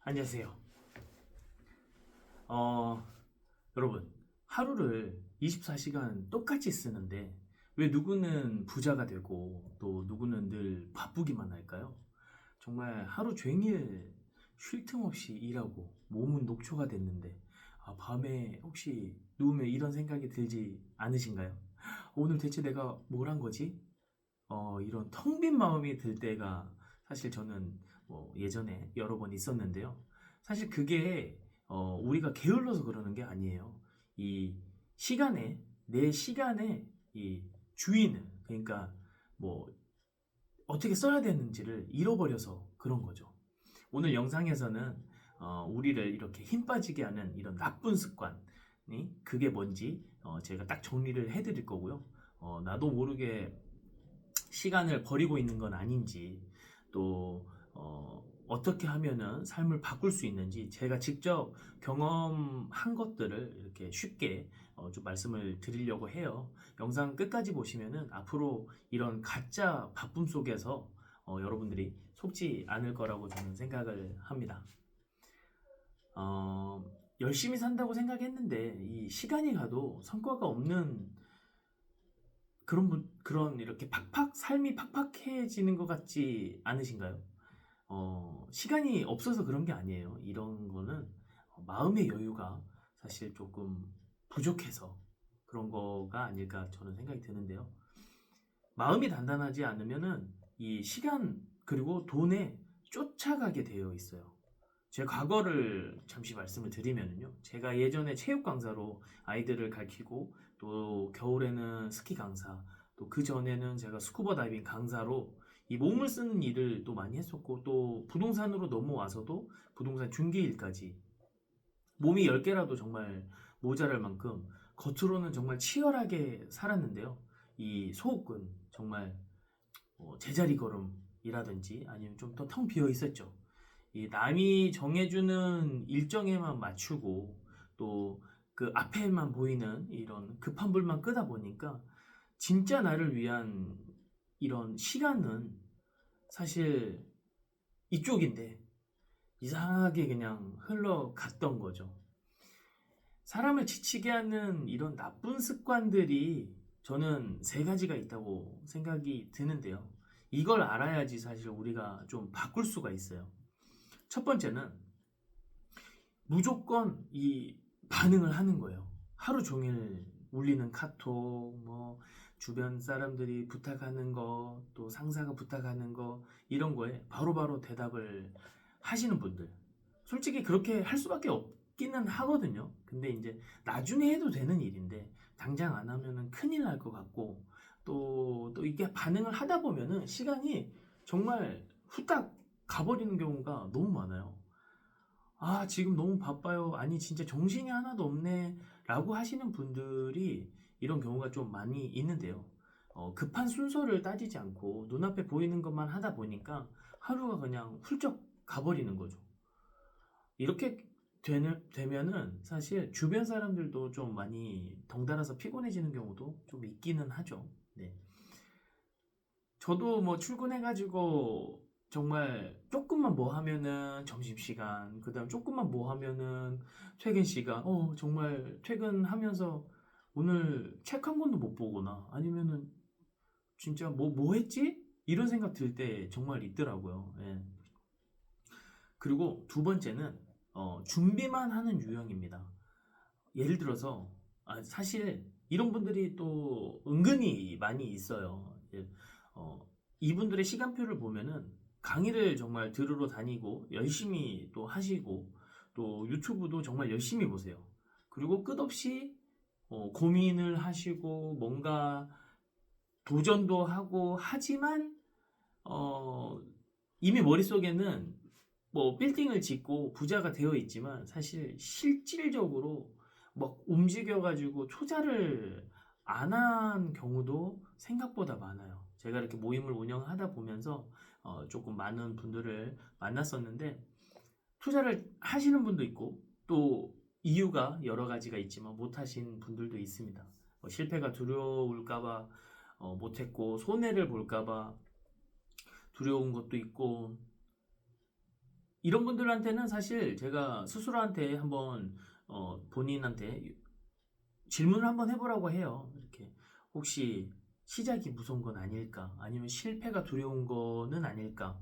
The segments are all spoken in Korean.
안녕하세요. 어, 여러분, 하루를 24시간 똑같이 쓰는데 왜 누구는 부자가 되고 또 누구는 늘 바쁘기만 할까요? 정말 하루 종일 쉴 틈 없이 일하고 몸은 녹초가 됐는데 밤에 혹시 누우면 이런 생각이 들지 않으신가요? 오늘 대체 내가 뭘 한 거지? 이런 텅 빈 마음이 들 때가 사실 저는 예전에 여러 번 있었는데요. 사실 그게 우리가 게을러서 그러는 게 아니에요. 이 내 시간의 이 주인을, 그러니까 뭐 어떻게 써야 되는지를 잃어버려서 그런 거죠. 오늘 영상에서는 우리를 이렇게 힘 빠지게 하는 이런 나쁜 습관이 그게 뭔지 제가 딱 정리를 해드릴 거고요. 나도 모르게 시간을 버리고 있는 건 아닌지 또 어떻게 하면은 삶을 바꿀 수 있는지 제가 직접 경험한 것들을 이렇게 쉽게 좀 말씀을 드리려고 해요. 영상 끝까지 보시면은 앞으로 이런 가짜 바쁨 속에서 여러분들이 속지 않을 거라고 저는 생각을 합니다. 열심히 산다고 생각했는데 이 시간이 가도 성과가 없는 그런 이렇게 삶이 팍팍해지는 것 같지 않으신가요? 시간이 없어서 그런 게 아니에요. 이런 거는 마음의 여유가 사실 조금 부족해서 그런 거가 아닐까 저는 생각이 드는데요. 마음이 단단하지 않으면은 이 시간 그리고 돈에 쫓아가게 되어 있어요. 제 과거를 잠시 말씀을 드리면요. 제가 예전에 체육 강사로 아이들을 가르치고 또 겨울에는 스키 강사, 또 그 전에는 제가 스쿠버 다이빙 강사로 이 몸을 쓰는 일을 또 많이 했었고 또 부동산으로 넘어와서도 부동산 중개일까지 몸이 10개라도 정말 모자랄 만큼 겉으로는 정말 치열하게 살았는데요. 이 속은 정말 제자리 걸음이라든지 아니면 좀 더 텅 비어 있었죠. 이 남이 정해주는 일정에만 맞추고 또 그 앞에만 보이는 이런 급한 불만 끄다 보니까 진짜 나를 위한 이런 시간은 사실 이쪽인데 이상하게 그냥 흘러갔던 거죠. 사람을 지치게 하는 이런 나쁜 습관들이 저는 세 가지가 있다고 생각이 드는데요. 이걸 알아야지 사실 우리가 좀 바꿀 수가 있어요. 첫 번째는 무조건 이 반응을 하는 거예요. 하루 종일 울리는 카톡, 뭐 주변 사람들이 부탁하는 거, 또 상사가 부탁하는 거 이런 거에 바로바로 대답을 하시는 분들. 솔직히 그렇게 할 수밖에 없기는 하거든요. 근데 이제 나중에 해도 되는 일인데 당장 안 하면은 큰일 날 것 같고 또 이게 반응을 하다 보면은 시간이 정말 후딱 가버리는 경우가 너무 많아요. 아, 지금 너무 바빠요. 아니, 진짜 정신이 하나도 없네. 라고 하시는 분들이 이런 경우가 좀 많이 있는데요. 급한 순서를 따지지 않고 눈앞에 보이는 것만 하다 보니까 하루가 그냥 훌쩍 가버리는 거죠. 이렇게 되면은 사실 주변 사람들도 좀 많이 덩달아서 피곤해지는 경우도 좀 있기는 하죠. 네. 저도 뭐 출근해가지고 정말 조금만 뭐 하면은 점심시간, 그 다음 조금만 뭐 하면은 퇴근시간, 정말 퇴근하면서 오늘 책 한 권도 못 보거나 아니면은 진짜 뭐 했지? 이런 생각 들 때 정말 있더라고요. 예. 그리고 두 번째는 준비만 하는 유형입니다. 예를 들어서 사실 이런 분들이 또 은근히 많이 있어요. 예, 이분들의 시간표를 보면은 강의를 정말 들으러 다니고 열심히 또 하시고 또 유튜브도 정말 열심히 보세요. 그리고 끝없이 고민을 하시고 뭔가 도전도 하고 하지만 어, 이미 머릿속에는 뭐 빌딩을 짓고 부자가 되어 있지만 사실 실질적으로 막 움직여가지고 투자를 안 한 경우도 생각보다 많아요. 제가 이렇게 모임을 운영하다 보면서 조금 많은 분들을 만났었는데 투자를 하시는 분도 있고 또 이유가 여러 가지가 있지만 못 하신 분들도 있습니다. 실패가 두려울까봐 못했고 손해를 볼까봐 두려운 것도 있고 이런 분들한테는 사실 제가 스스로한테 한번 본인한테 질문을 한번 해보라고 해요. 이렇게 혹시 시작이 무서운 건 아닐까? 아니면 실패가 두려운 거는 아닐까?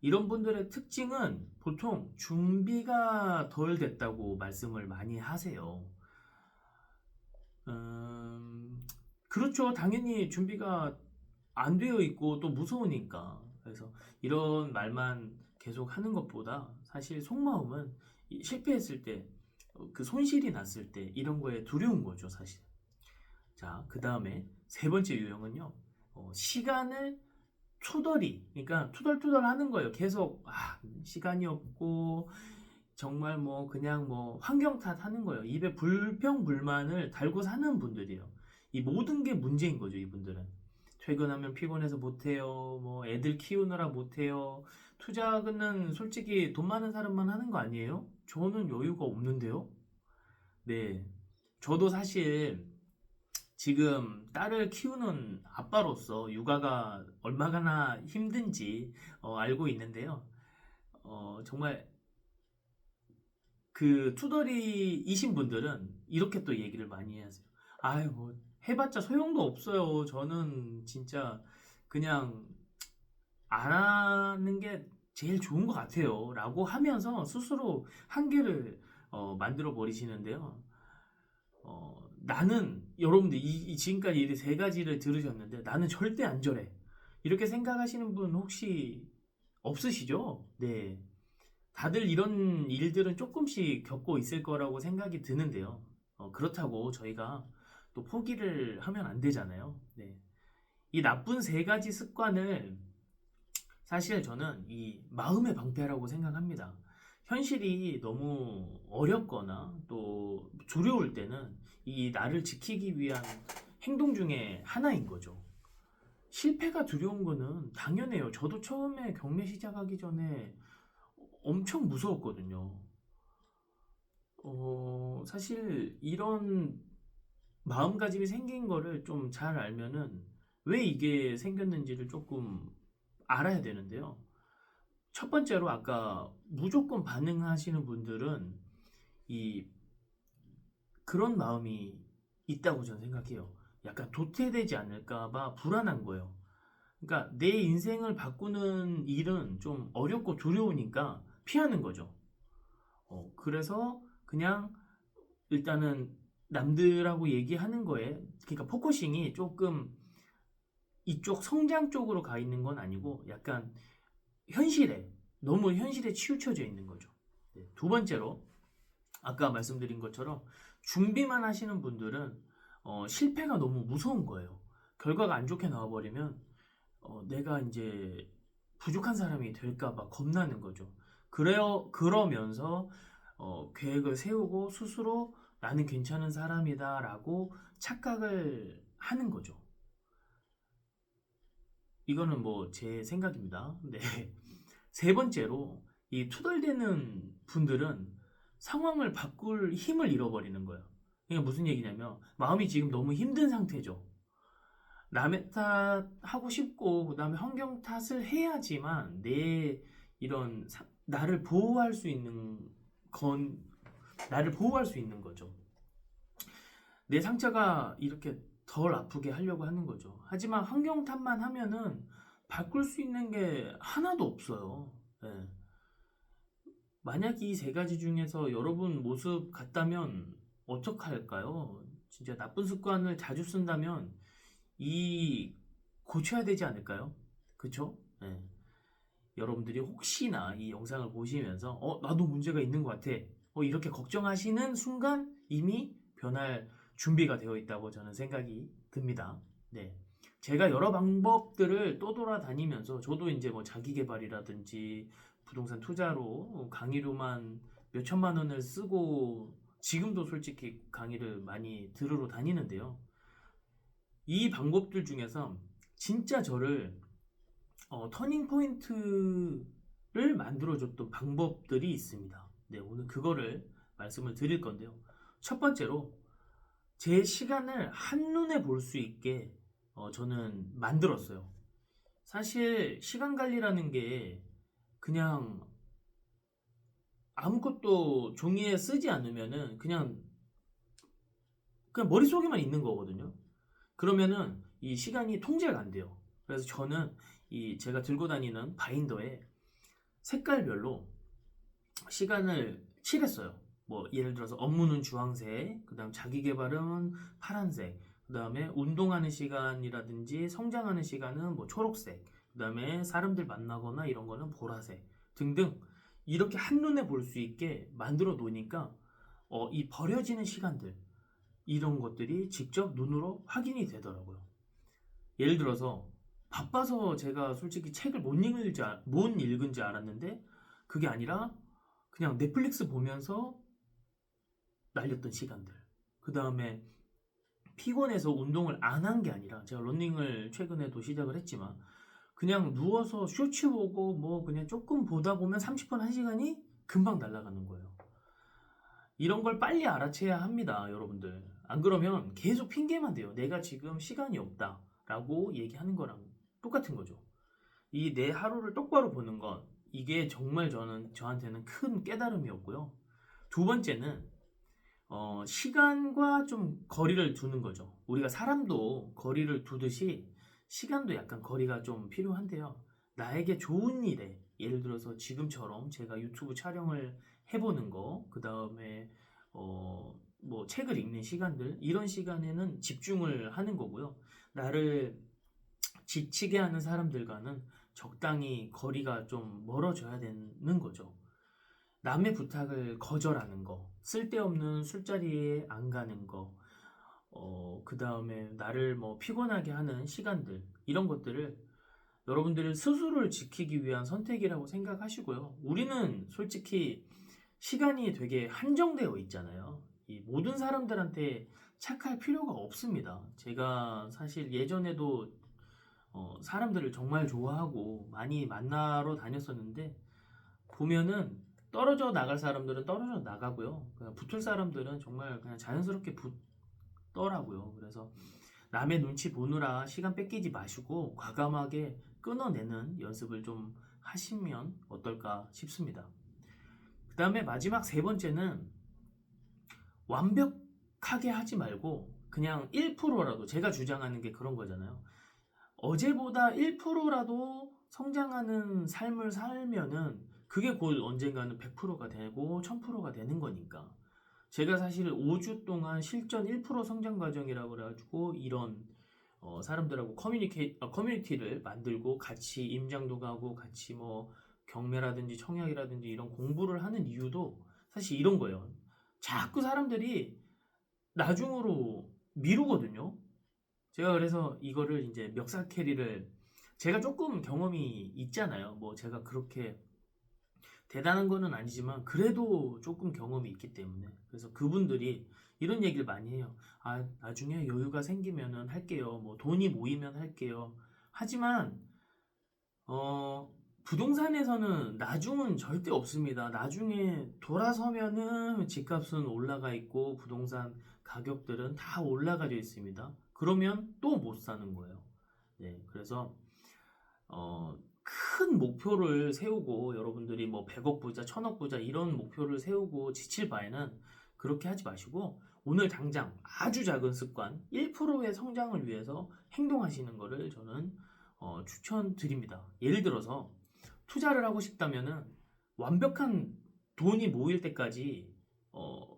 이런 분들의 특징은 보통 준비가 덜 됐다고 말씀을 많이 하세요. 음, 그렇죠. 당연히 준비가 안 되어 있고 또 무서우니까. 그래서 이런 말만 계속 하는 것보다 사실 속마음은 실패했을 때, 그 손실이 났을 때 이런 거에 두려운 거죠, 사실. 자, 그 다음에 세 번째 유형은요, 시간을 그러니까 투덜투덜 하는 거예요. 계속, 시간이 없고, 정말 뭐, 그냥 뭐, 환경 탓하는 거예요. 입에 불평불만을 달고 사는 분들이에요. 이 모든 게 문제인 거죠, 이분들은. 퇴근하면 피곤해서 못해요. 뭐, 애들 키우느라 못해요. 투자는 솔직히 돈 많은 사람만 하는 거 아니에요? 저는 여유가 없는데요? 네. 저도 사실 지금 딸을 키우는 아빠로서 육아가 얼마나 힘든지 알고 있는데요. 정말 그 투덜이이신 분들은 이렇게 또 얘기를 많이 하세요. 아유, 뭐 해봤자 소용도 없어요. 저는 진짜 그냥 안 하는 게 제일 좋은 것 같아요. 라고 하면서 스스로 한계를 만들어 버리시는데요. 나는 여러분들 지금까지 이 세 가지를 들으셨는데 나는 절대 안 저래. 이렇게 생각하시는 분 혹시 없으시죠? 네. 다들 이런 일들은 조금씩 겪고 있을 거라고 생각이 드는데요. 그렇다고 저희가 또 포기를 하면 안 되잖아요. 네. 이 나쁜 세 가지 습관을 사실 저는 이 마음의 방패라고 생각합니다. 현실이 너무 어렵거나 또 두려울 때는 이 나를 지키기 위한 행동 중에 하나인 거죠. 실패가 두려운 거는 당연해요. 저도 처음에 경매 시작하기 전에 엄청 무서웠거든요. 사실 이런 마음가짐이 생긴 거를 좀 잘 알면은 왜 이게 생겼는지를 조금 알아야 되는데요. 첫 번째로 아까 무조건 반응하시는 분들은 이 그런 마음이 있다고 저는 생각해요. 약간 도태되지 않을까봐 불안한 거예요. 그러니까 내 인생을 바꾸는 일은 좀 어렵고 두려우니까 피하는 거죠. 그래서 그냥 일단은 남들하고 얘기하는 거에 그러니까 포커싱이 조금 이쪽 성장 쪽으로 가 있는 건 아니고 약간 현실에 너무 현실에 치우쳐져 있는 거죠. 네, 두 번째로 아까 말씀드린 것처럼 준비만 하시는 분들은 실패가 너무 무서운 거예요. 결과가 안 좋게 나와버리면 내가 이제 부족한 사람이 될까봐 겁나는 거죠. 그러면서 계획을 세우고 스스로 나는 괜찮은 사람이다라고 착각을 하는 거죠. 이거는 뭐 제 생각입니다. 네. 세 번째로 이 투덜대는 분들은 상황을 바꿀 힘을 잃어버리는 거예요. 이게 무슨 얘기냐면 마음이 지금 너무 힘든 상태죠. 남의 탓 하고 싶고 남의 환경 탓을 해야지만 내 이런 나를 보호할 수 있는 건 나를 보호할 수 있는 거죠. 내 상처가 이렇게 덜 아프게 하려고 하는 거죠. 하지만 환경 탓만 하면은 바꿀 수 있는 게 하나도 없어요. 네. 만약 이 세 가지 중에서 여러분 모습 같다면 어떡할까요? 진짜 나쁜 습관을 자주 쓴다면 이 고쳐야 되지 않을까요? 그쵸? 네. 여러분들이 혹시나 이 영상을 보시면서 나도 문제가 있는 것 같아. 이렇게 걱정하시는 순간 이미 변할 준비가 되어 있다고 저는 생각이 듭니다. 네. 제가 여러 방법들을 떠돌아다니면서 저도 이제 뭐 자기 개발이라든지 부동산 투자로 강의료만 몇 천만 원을 쓰고 지금도 솔직히 강의를 많이 들으러 다니는데요. 이 방법들 중에서 진짜 저를 터닝 포인트를 만들어줬던 방법들이 있습니다. 네, 오늘 그거를 말씀을 드릴 건데요. 첫 번째로 제 시간을 한눈에 볼 수 있게 저는 만들었어요. 사실 시간 관리라는 게 그냥 아무것도 종이에 쓰지 않으면은 그냥 머릿속에만 있는 거거든요. 그러면은 이 시간이 통제가 안 돼요. 그래서 저는 이 제가 들고 다니는 바인더에 색깔별로 시간을 칠했어요. 뭐 예를 들어서 업무는 주황색, 그다음 자기 개발은 파란색, 그다음에 운동하는 시간이라든지 성장하는 시간은 뭐 초록색, 그다음에 사람들 만나거나 이런 거는 보라색 등등 이렇게 한눈에 볼 수 있게 만들어 놓으니까 이 버려지는 시간들 이런 것들이 직접 눈으로 확인이 되더라고요. 예를 들어서 바빠서 제가 솔직히 책을 못 읽은지 알았는데 그게 아니라 그냥 넷플릭스 보면서 날렸던 시간들. 그 다음에 피곤해서 운동을 안 한 게 아니라 제가 러닝을 최근에도 시작을 했지만 그냥 누워서 쇼츠 보고 뭐 그냥 조금 보다 보면 30분, 1시간이 금방 날아가는 거예요. 이런 걸 빨리 알아채야 합니다, 여러분들. 안 그러면 계속 핑계만 대요. 내가 지금 시간이 없다 라고 얘기하는 거랑 똑같은 거죠. 이 내 하루를 똑바로 보는 것, 이게 정말 저한테는 큰 깨달음이었고요. 두 번째는 시간과 좀 거리를 두는 거죠. 우리가 사람도 거리를 두듯이 시간도 약간 거리가 좀 필요한데요. 나에게 좋은 일에, 예를 들어서 지금처럼 제가 유튜브 촬영을 해보는 거, 그 다음에 뭐 책을 읽는 시간들, 이런 시간에는 집중을 하는 거고요. 나를 지치게 하는 사람들과는 적당히 거리가 좀 멀어져야 되는 거죠. 남의 부탁을 거절하는 거, 쓸데없는 술자리에 안 가는 거, 그 다음에 나를 뭐 피곤하게 하는 시간들, 이런 것들을 여러분들은 스스로를 지키기 위한 선택이라고 생각하시고요. 우리는 솔직히 시간이 되게 한정되어 있잖아요. 이 모든 사람들한테 착할 필요가 없습니다. 제가 사실 예전에도 사람들을 정말 좋아하고 많이 만나러 다녔었는데 보면은 떨어져 나갈 사람들은 떨어져 나가고요. 그냥 붙을 사람들은 정말 그냥 자연스럽게 붙더라고요. 그래서 남의 눈치 보느라 시간 뺏기지 마시고 과감하게 끊어내는 연습을 좀 하시면 어떨까 싶습니다. 그 다음에 마지막 세 번째는 완벽하게 하지 말고 그냥 1%라도 제가 주장하는 게 그런 거잖아요. 어제보다 1%라도 성장하는 삶을 살면은 그게 곧 언젠가는 100%가 되고 1000%가 되는 거니까. 제가 사실 5주 동안 실전 1% 성장 과정이라고 그래가지고 이런 사람들하고 커뮤니티를 만들고 같이 임장도 가고 같이 뭐 경매라든지 청약이라든지 이런 공부를 하는 이유도 사실 이런 거예요. 자꾸 사람들이 나중으로 미루거든요. 제가 그래서 이거를 이제 멱살 캐리를 제가 조금 경험이 있잖아요. 뭐 제가 그렇게 대단한 거는 아니지만 그래도 조금 경험이 있기 때문에 그래서 그분들이 이런 얘기를 많이 해요. 아, 나중에 여유가 생기면은 할게요. 뭐 돈이 모이면 할게요. 하지만 부동산에서는 나중은 절대 없습니다. 나중에 돌아서면은 집값은 올라가 있고 부동산 가격들은 다 올라가져 있습니다. 그러면 또 못 사는 거예요. 네, 그래서 큰 목표를 세우고 여러분들이 뭐 100억 부자, 1000억 부자 이런 목표를 세우고 지칠 바에는 그렇게 하지 마시고 오늘 당장 아주 작은 습관 1%의 성장을 위해서 행동하시는 것을 저는 추천드립니다. 예를 들어서 투자를 하고 싶다면은 완벽한 돈이 모일 때까지 어,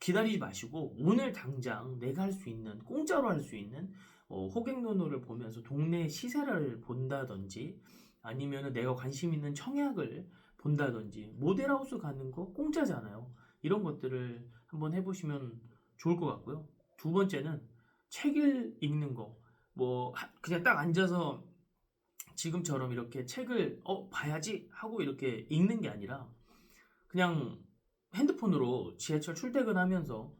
기다리지 마시고 오늘 당장 내가 할 수 있는 공짜로 할 수 있는 호갱노노를 보면서 동네 시세를 본다든지 아니면 내가 관심 있는 청약을 본다든지 모델하우스 가는 거 공짜잖아요. 이런 것들을 한번 해보시면 좋을 것 같고요. 두 번째는 책을 읽는 거. 뭐 그냥 딱 앉아서 지금처럼 이렇게 책을 봐야지 하고 이렇게 읽는 게 아니라 그냥 핸드폰으로 지하철 출퇴근하면서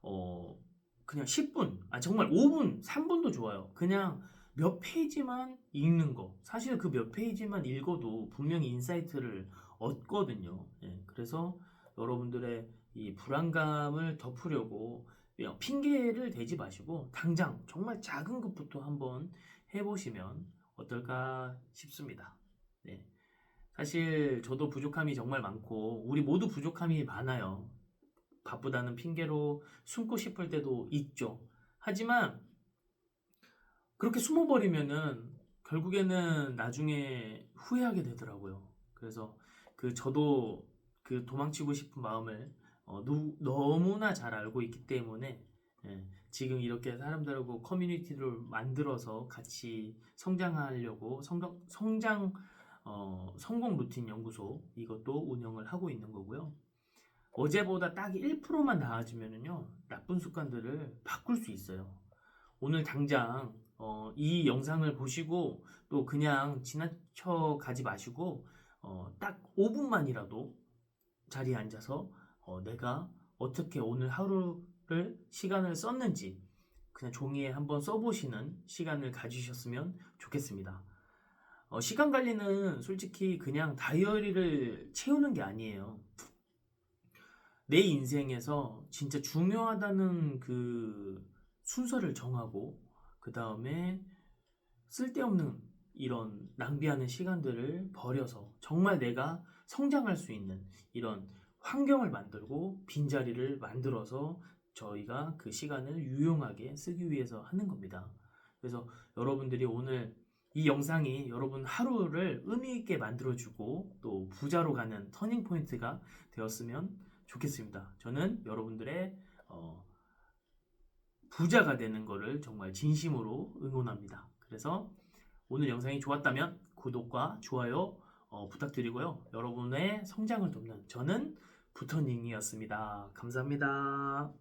어 그냥 10분, 정말 5분, 3분도 좋아요. 그냥 몇 페이지만 읽는 거. 사실 그 몇 페이지만 읽어도 분명히 인사이트를 얻거든요. 예, 그래서 여러분들의 이 불안감을 덮으려고 핑계를 대지 마시고 당장 정말 작은 것부터 한번 해보시면 어떨까 싶습니다. 네. 사실 저도 부족함이 정말 많고 우리 모두 부족함이 많아요. 바쁘다는 핑계로 숨고 싶을 때도 있죠. 하지만 그렇게 숨어버리면은 결국에는 나중에 후회하게 되더라고요. 그래서 저도 그 도망치고 싶은 마음을 너무나 잘 알고 있기 때문에 지금 이렇게 사람들하고 커뮤니티를 만들어서 같이 성장하려고 성공 루틴 연구소 이것도 운영을 하고 있는 거고요. 어제보다 딱 1%만 나아지면은요, 나쁜 습관들을 바꿀 수 있어요. 오늘 당장 이 영상을 보시고 또 그냥 지나쳐 가지 마시고 딱 5분만이라도 자리에 앉아서 내가 어떻게 오늘 하루를 시간을 썼는지 그냥 종이에 한번 써보시는 시간을 가지셨으면 좋겠습니다. 시간 관리는 솔직히 그냥 다이어리를 채우는 게 아니에요. 내 인생에서 진짜 중요하다는 그 순서를 정하고 그 다음에 쓸데없는 이런 낭비하는 시간들을 버려서 정말 내가 성장할 수 있는 이런 환경을 만들고 빈자리를 만들어서 저희가 그 시간을 유용하게 쓰기 위해서 하는 겁니다. 그래서 여러분들이 오늘 이 영상이 여러분 하루를 의미 있게 만들어주고 또 부자로 가는 터닝 포인트가 되었으면 좋겠습니다. 저는 여러분들의 부자가 되는 것을 정말 진심으로 응원합니다. 그래서 오늘 영상이 좋았다면 구독과 좋아요 부탁드리고요. 여러분의 성장을 돕는 저는 부터닝이었습니다. 감사합니다.